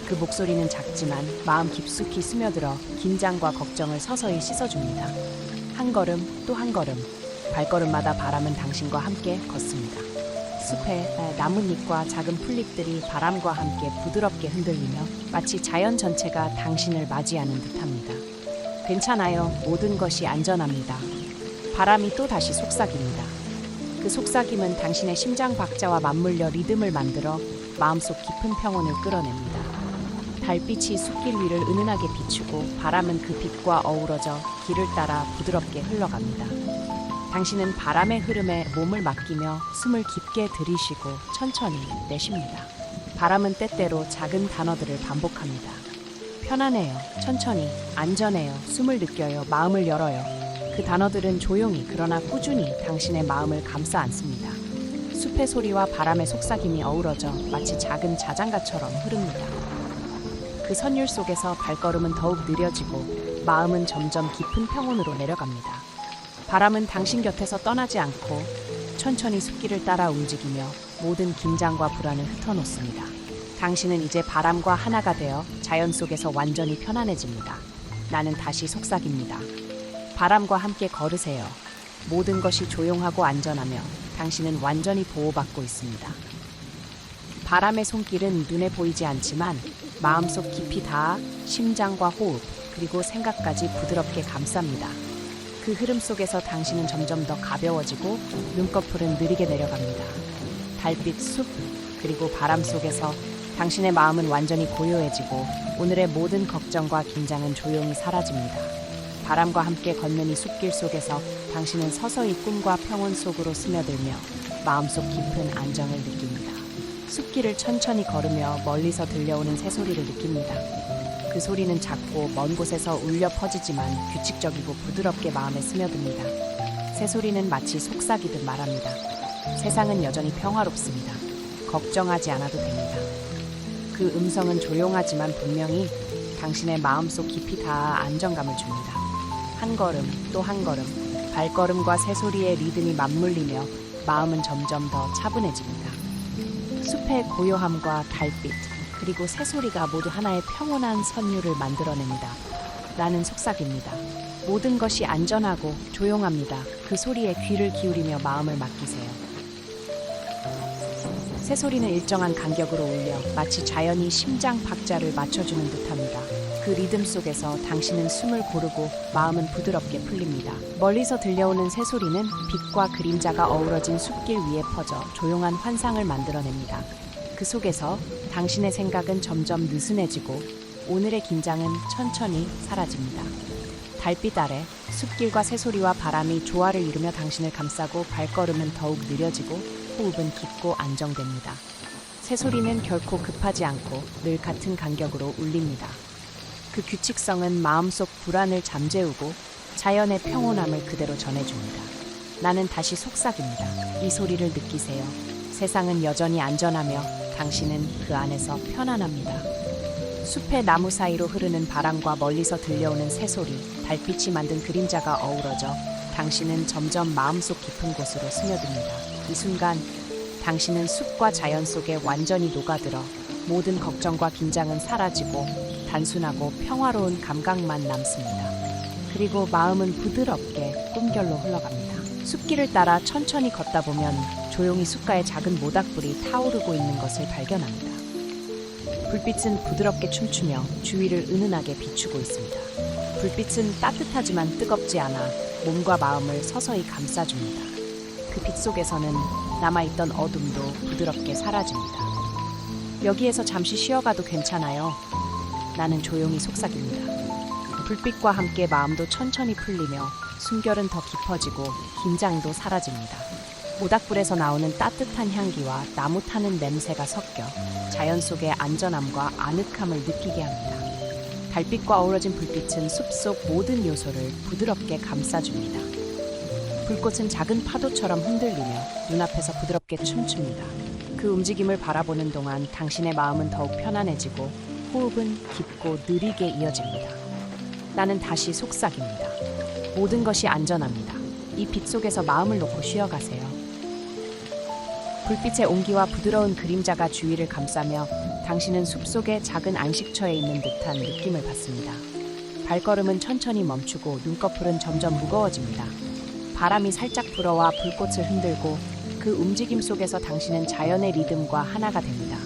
그 목소리는 작지만 마음 깊숙이 스며들어 긴장과 걱정을 서서히 씻어줍니다. 한 걸음 또 한 걸음, 발걸음마다 바람은 당신과 함께 걷습니다. 숲의 나뭇잎과 작은 풀잎들이 바람과 함께 부드럽게 흔들리며 마치 자연 전체가 당신을 맞이하는 듯합니다. 괜찮아요. 모든 것이 안전합니다. 바람이 또 다시 속삭입니다. 그 속삭임은 당신의 심장 박자와 맞물려 리듬을 만들어 마음속 깊은 평온을 끌어냅니다. 달빛이 숲길 위를 은은하게 비추고 바람은 그 빛과 어우러져 길을 따라 부드럽게 흘러갑니다. 당신은 바람의 흐름에 몸을 맡기며 숨을 깊게 들이쉬고 천천히 내쉽니다. 바람은 때때로 작은 단어들을 반복합니다. 편안해요. 천천히. 안전해요. 숨을 느껴요. 마음을 열어요. 그 단어들은 조용히 그러나 꾸준히 당신의 마음을 감싸 안습니다. 숲의 소리와 바람의 속삭임이 어우러져 마치 작은 자장가처럼 흐릅니다. 그 선율 속에서 발걸음은 더욱 느려지고 마음은 점점 깊은 평온으로 내려갑니다. 바람은 당신 곁에서 떠나지 않고 천천히 숲길을 따라 움직이며 모든 긴장과 불안을 흩어놓습니다. 당신은 이제 바람과 하나가 되어 자연 속에서 완전히 편안해집니다. 나는 다시 속삭입니다. 바람과 함께 걸으세요. 모든 것이 조용하고 안전하며 당신은 완전히 보호받고 있습니다. 바람의 손길은 눈에 보이지 않지만 마음속 깊이 닿아 심장과 호흡, 그리고 생각까지 부드럽게 감쌉니다. 그 흐름 속에서 당신은 점점 더 가벼워지고 눈꺼풀은 느리게 내려갑니다. 달빛, 숲, 그리고 바람 속에서 당신의 마음은 완전히 고요해지고 오늘의 모든 걱정과 긴장은 조용히 사라집니다. 바람과 함께 걷는 이 숲길 속에서 당신은 서서히 꿈과 평온 속으로 스며들며 마음속 깊은 안정을 느낍니다. 숲길을 천천히 걸으며 멀리서 들려오는 새소리를 느낍니다. 그 소리는 작고 먼 곳에서 울려 퍼지지만 규칙적이고 부드럽게 마음에 스며듭니다. 새소리는 마치 속삭이듯 말합니다. 세상은 여전히 평화롭습니다. 걱정하지 않아도 됩니다. 그 음성은 조용하지만 분명히 당신의 마음속 깊이 닿아 안정감을 줍니다. 한 걸음 또 한 걸음, 발걸음과 새소리의 리듬이 맞물리며 마음은 점점 더 차분해집니다. 숲의 고요함과 달빛, 그리고 새소리가 모두 하나의 평온한 선율을 만들어냅니다. 나는 속삭입니다. 모든 것이 안전하고 조용합니다. 그 소리에 귀를 기울이며 마음을 맡기세요. 새소리는 일정한 간격으로 울려 마치 자연이 심장 박자를 맞춰주는 듯합니다. 그 리듬 속에서 당신은 숨을 고르고 마음은 부드럽게 풀립니다. 멀리서 들려오는 새소리는 빛과 그림자가 어우러진 숲길 위에 퍼져 조용한 환상을 만들어냅니다. 그 속에서 당신의 생각은 점점 느슨해지고 오늘의 긴장은 천천히 사라집니다. 달빛 아래 숲길과 새소리와 바람이 조화를 이루며 당신을 감싸고 발걸음은 더욱 느려지고 호흡은 깊고 안정됩니다. 새소리는 결코 급하지 않고 늘 같은 간격으로 울립니다. 그 규칙성은 마음속 불안을 잠재우고 자연의 평온함을 그대로 전해줍니다. 나는 다시 속삭입니다. 이 소리를 느끼세요. 세상은 여전히 안전하며 당신은 그 안에서 편안합니다. 숲의 나무 사이로 흐르는 바람과 멀리서 들려오는 새소리, 달빛이 만든 그림자가 어우러져 당신은 점점 마음속 깊은 곳으로 스며듭니다. 이 순간 당신은 숲과 자연 속에 완전히 녹아들어 모든 걱정과 긴장은 사라지고 단순하고 평화로운 감각만 남습니다. 그리고 마음은 부드럽게 꿈결로 흘러갑니다. 숲길을 따라 천천히 걷다 보면 조용히 숲가의 작은 모닥불이 타오르고 있는 것을 발견합니다. 불빛은 부드럽게 춤추며 주위를 은은하게 비추고 있습니다. 불빛은 따뜻하지만 뜨겁지 않아 몸과 마음을 서서히 감싸줍니다. 그 빛 속에서는 남아있던 어둠도 부드럽게 사라집니다. 여기에서 잠시 쉬어가도 괜찮아요. 나는 조용히 속삭입니다. 불빛과 함께 마음도 천천히 풀리며 숨결은 더 깊어지고 긴장도 사라집니다. 모닥불에서 나오는 따뜻한 향기와 나무 타는 냄새가 섞여 자연 속의 안전함과 아늑함을 느끼게 합니다. 달빛과 어우러진 불빛은 숲속 모든 요소를 부드럽게 감싸줍니다. 불꽃은 작은 파도처럼 흔들리며 눈앞에서 부드럽게 춤춥니다. 그 움직임을 바라보는 동안 당신의 마음은 더욱 편안해지고 호흡은 깊고 느리게 이어집니다. 나는 다시 속삭입니다. 모든 것이 안전합니다. 이 빛 속에서 마음을 놓고 쉬어가세요. 불빛의 온기와 부드러운 그림자가 주위를 감싸며 당신은 숲속의 작은 안식처에 있는 듯한 느낌을 받습니다. 발걸음은 천천히 멈추고 눈꺼풀은 점점 무거워집니다. 바람이 살짝 불어와 불꽃을 흔들고 그 움직임 속에서 당신은 자연의 리듬과 하나가 됩니다.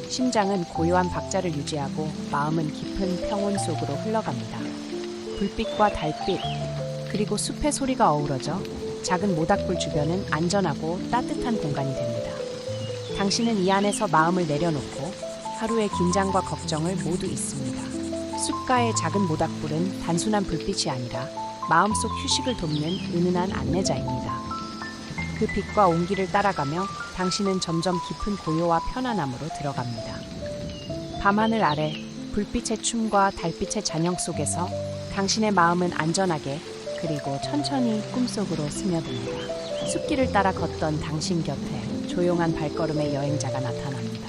심장은 고요한 박자를 유지하고 마음은 깊은 평온 속으로 흘러갑니다. 불빛과 달빛, 그리고 숲의 소리가 어우러져 작은 모닥불 주변은 안전하고 따뜻한 공간이 됩니다. 당신은 이 안에서 마음을 내려놓고 하루의 긴장과 걱정을 모두 잊습니다. 숲가의 작은 모닥불은 단순한 불빛이 아니라 마음속 휴식을 돕는 은은한 안내자입니다. 그 빛과 온기를 따라가며 당신은 점점 깊은 고요와 편안함으로 들어갑니다. 밤하늘 아래 불빛의 춤과 달빛의 잔영 속에서 당신의 마음은 안전하게 그리고 천천히 꿈속으로 스며듭니다. 숲길을 따라 걷던 당신 곁에 조용한 발걸음의 여행자가 나타납니다.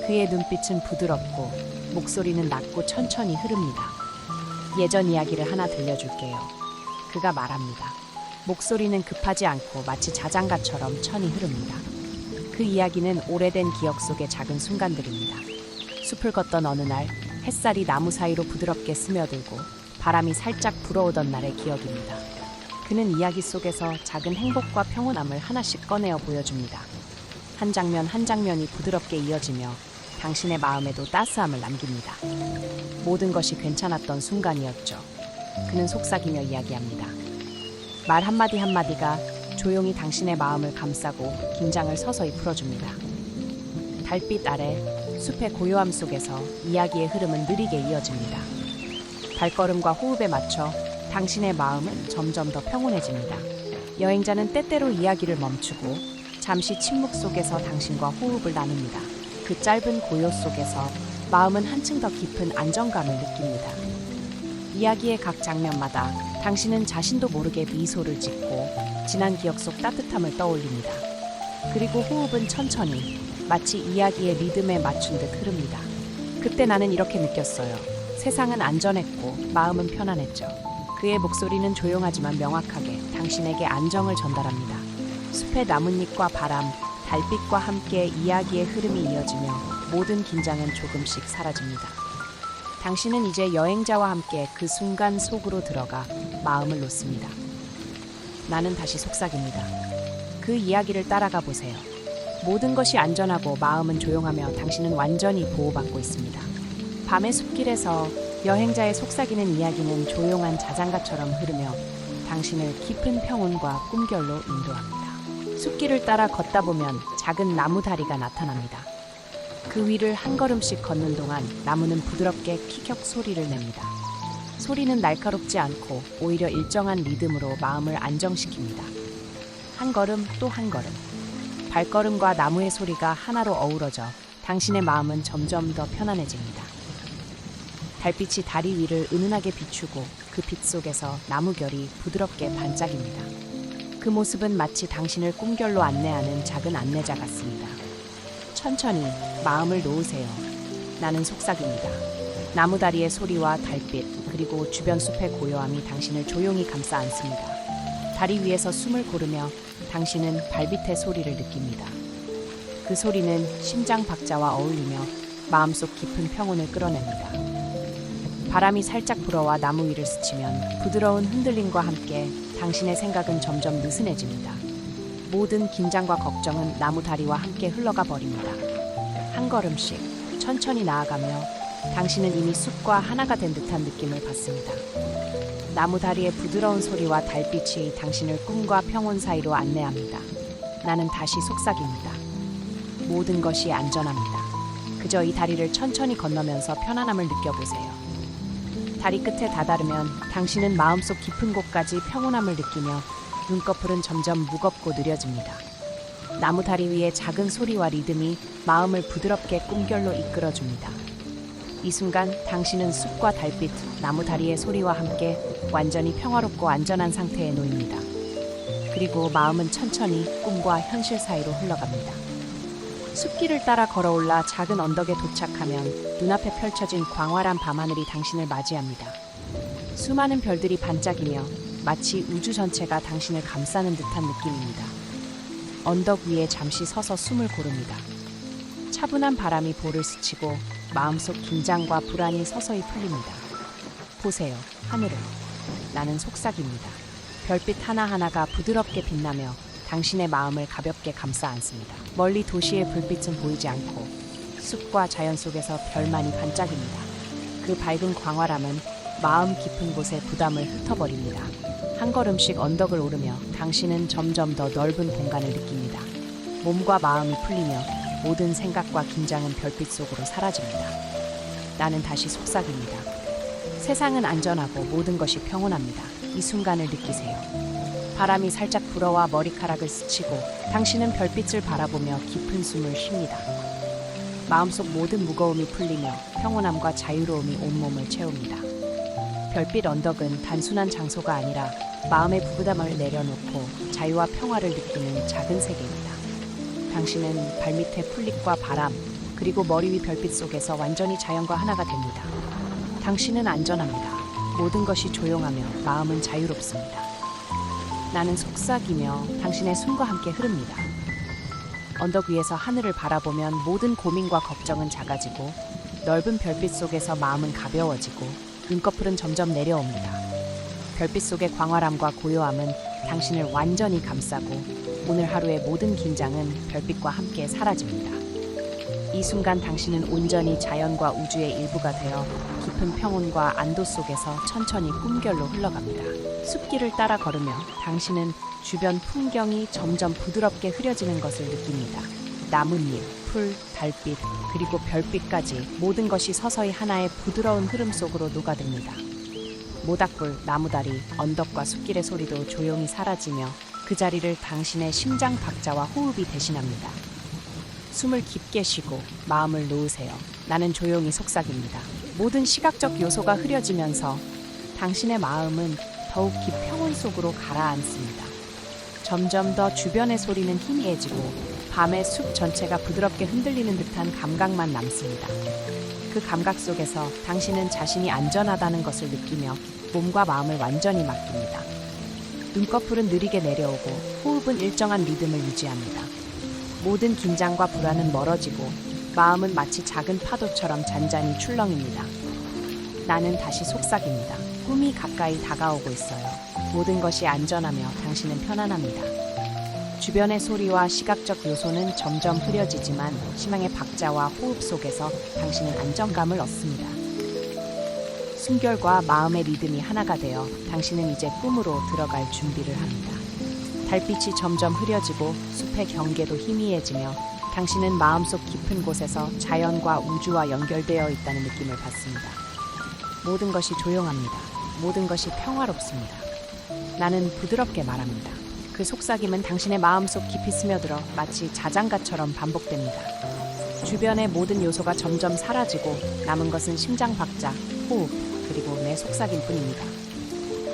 그의 눈빛은 부드럽고 목소리는 낮고 천천히 흐릅니다. 예전 이야기를 하나 들려줄게요. 그가 말합니다. 목소리는 급하지 않고 마치 자장가처럼 천히 흐릅니다. 그 이야기는 오래된 기억 속의 작은 순간들입니다. 숲을 걷던 어느 날 햇살이 나무 사이로 부드럽게 스며들고 바람이 살짝 불어오던 날의 기억입니다. 그는 이야기 속에서 작은 행복과 평온함을 하나씩 꺼내어 보여줍니다. 한 장면 한 장면이 부드럽게 이어지며 당신의 마음에도 따스함을 남깁니다. 모든 것이 괜찮았던 순간이었죠. 그는 속삭이며 이야기합니다. 말 한마디 한마디가 조용히 당신의 마음을 감싸고 긴장을 서서히 풀어줍니다. 달빛 아래 숲의 고요함 속에서 이야기의 흐름은 느리게 이어집니다. 발걸음과 호흡에 맞춰 당신의 마음은 점점 더 평온해집니다. 여행자는 때때로 이야기를 멈추고 잠시 침묵 속에서 당신과 호흡을 나눕니다. 그 짧은 고요 속에서 마음은 한층 더 깊은 안정감을 느낍니다. 이야기의 각 장면마다 당신은 자신도 모르게 미소를 짓고 지난 기억 속 따뜻함을 떠올립니다. 그리고 호흡은 천천히 마치 이야기의 리듬에 맞춘 듯 흐릅니다. 그때 나는 이렇게 느꼈어요. 세상은 안전했고 마음은 편안했죠. 그의 목소리는 조용하지만 명확하게 당신에게 안정을 전달합니다. 숲의 나뭇잎과 바람, 달빛과 함께 이야기의 흐름이 이어지며 모든 긴장은 조금씩 사라집니다. 당신은 이제 여행자와 함께 그 순간 속으로 들어가 마음을 놓습니다. 나는 다시 속삭입니다. 그 이야기를 따라가 보세요. 모든 것이 안전하고 마음은 조용하며 당신은 완전히 보호받고 있습니다. 밤의 숲길에서 여행자의 속삭이는 이야기는 조용한 자장가처럼 흐르며 당신을 깊은 평온과 꿈결로 인도합니다. 숲길을 따라 걷다 보면 작은 나무 다리가 나타납니다. 그 위를 한 걸음씩 걷는 동안 나무는 부드럽게 키격 소리를 냅니다. 소리는 날카롭지 않고 오히려 일정한 리듬으로 마음을 안정시킵니다. 한 걸음 또 한 걸음. 발걸음과 나무의 소리가 하나로 어우러져 당신의 마음은 점점 더 편안해집니다. 달빛이 다리 위를 은은하게 비추고 그 빛 속에서 나무결이 부드럽게 반짝입니다. 그 모습은 마치 당신을 꿈결로 안내하는 작은 안내자 같습니다. 천천히 마음을 놓으세요. 나는 속삭입니다. 나무다리의 소리와 달빛 그리고 주변 숲의 고요함이 당신을 조용히 감싸 안습니다. 다리 위에서 숨을 고르며 당신은 발밑의 소리를 느낍니다. 그 소리는 심장 박자와 어울리며 마음속 깊은 평온을 끌어냅니다. 바람이 살짝 불어와 나무 위를 스치면 부드러운 흔들림과 함께 당신의 생각은 점점 느슨해집니다. 모든 긴장과 걱정은 나무 다리와 함께 흘러가 버립니다. 한 걸음씩 천천히 나아가며 당신은 이미 숲과 하나가 된 듯한 느낌을 받습니다. 나무 다리의 부드러운 소리와 달빛이 당신을 꿈과 평온 사이로 안내합니다. 나는 다시 속삭입니다. 모든 것이 안전합니다. 그저 이 다리를 천천히 건너면서 편안함을 느껴보세요. 다리 끝에 다다르면 당신은 마음속 깊은 곳까지 평온함을 느끼며 눈꺼풀은 점점 무겁고 느려집니다. 나무 다리 위의 작은 소리와 리듬이 마음을 부드럽게 꿈결로 이끌어줍니다. 이 순간 당신은 숲과 달빛, 나무 다리의 소리와 함께 완전히 평화롭고 안전한 상태에 놓입니다. 그리고 마음은 천천히 꿈과 현실 사이로 흘러갑니다. 숲길을 따라 걸어올라 작은 언덕에 도착하면 눈앞에 펼쳐진 광활한 밤하늘이 당신을 맞이합니다. 수많은 별들이 반짝이며 마치 우주 전체가 당신을 감싸는 듯한 느낌입니다. 언덕 위에 잠시 서서 숨을 고릅니다. 차분한 바람이 볼을 스치고 마음속 긴장과 불안이 서서히 풀립니다. 보세요, 하늘을. 나는 속삭입니다. 별빛 하나하나가 부드럽게 빛나며 당신의 마음을 가볍게 감싸 안습니다. 멀리 도시의 불빛은 보이지 않고 숲과 자연 속에서 별만이 반짝입니다. 그 밝은 광활함은 마음 깊은 곳의 부담을 흩어버립니다. 한 걸음씩 언덕을 오르며 당신은 점점 더 넓은 공간을 느낍니다. 몸과 마음이 풀리며 모든 생각과 긴장은 별빛 속으로 사라집니다. 나는 다시 속삭입니다. 세상은 안전하고 모든 것이 평온합니다. 이 순간을 느끼세요. 바람이 살짝 불어와 머리카락을 스치고 당신은 별빛을 바라보며 깊은 숨을 쉽니다. 마음속 모든 무거움이 풀리며 평온함과 자유로움이 온몸을 채웁니다. 별빛 언덕은 단순한 장소가 아니라 마음의 부부담을 내려놓고 자유와 평화를 느끼는 작은 세계입니다. 당신은 발밑의 풀잎과 바람, 그리고 머리 위 별빛 속에서 완전히 자연과 하나가 됩니다. 당신은 안전합니다. 모든 것이 조용하며 마음은 자유롭습니다. 나는 속삭이며 당신의 숨과 함께 흐릅니다. 언덕 위에서 하늘을 바라보면 모든 고민과 걱정은 작아지고 넓은 별빛 속에서 마음은 가벼워지고 눈꺼풀은 점점 내려옵니다. 별빛 속의 광활함과 고요함은 당신을 완전히 감싸고 오늘 하루의 모든 긴장은 별빛과 함께 사라집니다. 이 순간 당신은 온전히 자연과 우주의 일부가 되어 깊은 평온과 안도 속에서 천천히 꿈결로 흘러갑니다. 숲길을 따라 걸으며 당신은 주변 풍경이 점점 부드럽게 흐려지는 것을 느낍니다. 나뭇잎, 풀, 달빛, 그리고 별빛까지 모든 것이 서서히 하나의 부드러운 흐름 속으로 녹아듭니다. 모닥불, 나무다리, 언덕과 숲길의 소리도 조용히 사라지며 그 자리를 당신의 심장 박자와 호흡이 대신합니다. 숨을 깊게 쉬고 마음을 놓으세요. 나는 조용히 속삭입니다. 모든 시각적 요소가 흐려지면서 당신의 마음은 더욱 깊은 평온 속으로 가라앉습니다. 점점 더 주변의 소리는 희미해지고 밤의 숲 전체가 부드럽게 흔들리는 듯한 감각만 남습니다. 그 감각 속에서 당신은 자신이 안전하다는 것을 느끼며 몸과 마음을 완전히 맡깁니다. 눈꺼풀은 느리게 내려오고 호흡은 일정한 리듬을 유지합니다. 모든 긴장과 불안은 멀어지고 마음은 마치 작은 파도처럼 잔잔히 출렁입니다. 나는 다시 속삭입니다. 꿈이 가까이 다가오고 있어요. 모든 것이 안전하며 당신은 편안합니다. 주변의 소리와 시각적 요소는 점점 흐려지지만 심장의 박자와 호흡 속에서 당신은 안정감을 얻습니다. 숨결과 마음의 리듬이 하나가 되어 당신은 이제 꿈으로 들어갈 준비를 합니다. 달빛이 점점 흐려지고 숲의 경계도 희미해지며 당신은 마음속 깊은 곳에서 자연과 우주와 연결되어 있다는 느낌을 받습니다. 모든 것이 조용합니다. 모든 것이 평화롭습니다. 나는 부드럽게 말합니다. 그 속삭임은 당신의 마음속 깊이 스며들어 마치 자장가처럼 반복됩니다. 주변의 모든 요소가 점점 사라지고 남은 것은 심장 박자, 호흡, 그리고 내 속삭임뿐입니다.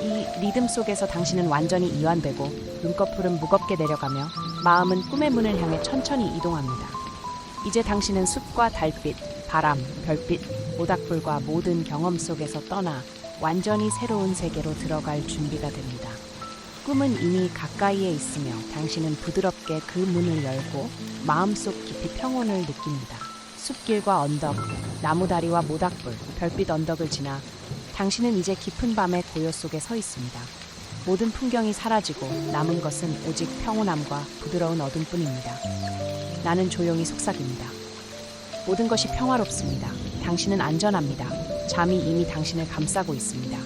이 리듬 속에서 당신은 완전히 이완되고 눈꺼풀은 무겁게 내려가며 마음은 꿈의 문을 향해 천천히 이동합니다. 이제 당신은 숲과 달빛, 바람, 별빛, 모닥불과 모든 경험 속에서 떠나 완전히 새로운 세계로 들어갈 준비가 됩니다. 꿈은 이미 가까이에 있으며 당신은 부드럽게 그 문을 열고 마음속 깊이 평온을 느낍니다. 숲길과 언덕, 나무다리와 모닥불, 별빛 언덕을 지나 당신은 이제 깊은 밤의 고요 속에 서 있습니다. 모든 풍경이 사라지고 남은 것은 오직 평온함과 부드러운 어둠뿐입니다. 나는 조용히 속삭입니다. 모든 것이 평화롭습니다. 당신은 안전합니다. 잠이 이미 당신을 감싸고 있습니다.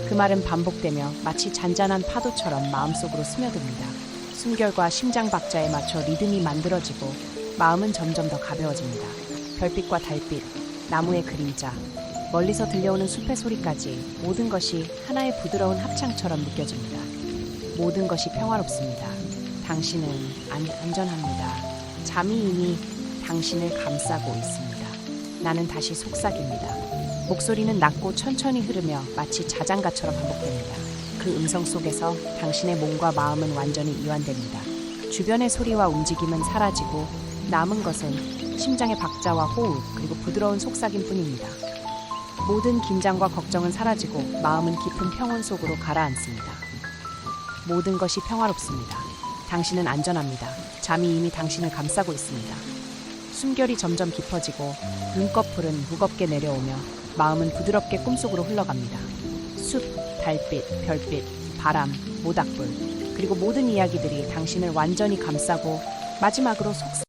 그 말은 반복되며 마치 잔잔한 파도처럼 마음속으로 스며듭니다. 숨결과 심장 박자에 맞춰 리듬이 만들어지고 마음은 점점 더 가벼워집니다. 별빛과 달빛, 나무의 그림자, 멀리서 들려오는 숲의 소리까지 모든 것이 하나의 부드러운 합창처럼 느껴집니다. 모든 것이 평화롭습니다. 당신은 안전합니다. 잠이 이미 당신을 감싸고 있습니다. 나는 다시 속삭입니다. 목소리는 낮고 천천히 흐르며 마치 자장가처럼 반복됩니다. 그 음성 속에서 당신의 몸과 마음은 완전히 이완됩니다. 주변의 소리와 움직임은 사라지고 남은 것은 심장의 박자와 호흡 그리고 부드러운 속삭임뿐입니다. 모든 긴장과 걱정은 사라지고 마음은 깊은 평온 속으로 가라앉습니다. 모든 것이 평화롭습니다. 당신은 안전합니다. 잠이 이미 당신을 감싸고 있습니다. 숨결이 점점 깊어지고 눈꺼풀은 무겁게 내려오며 마음은 부드럽게 꿈속으로 흘러갑니다. 숲, 달빛, 별빛, 바람, 모닥불, 그리고 모든 이야기들이 당신을 완전히 감싸고 마지막으로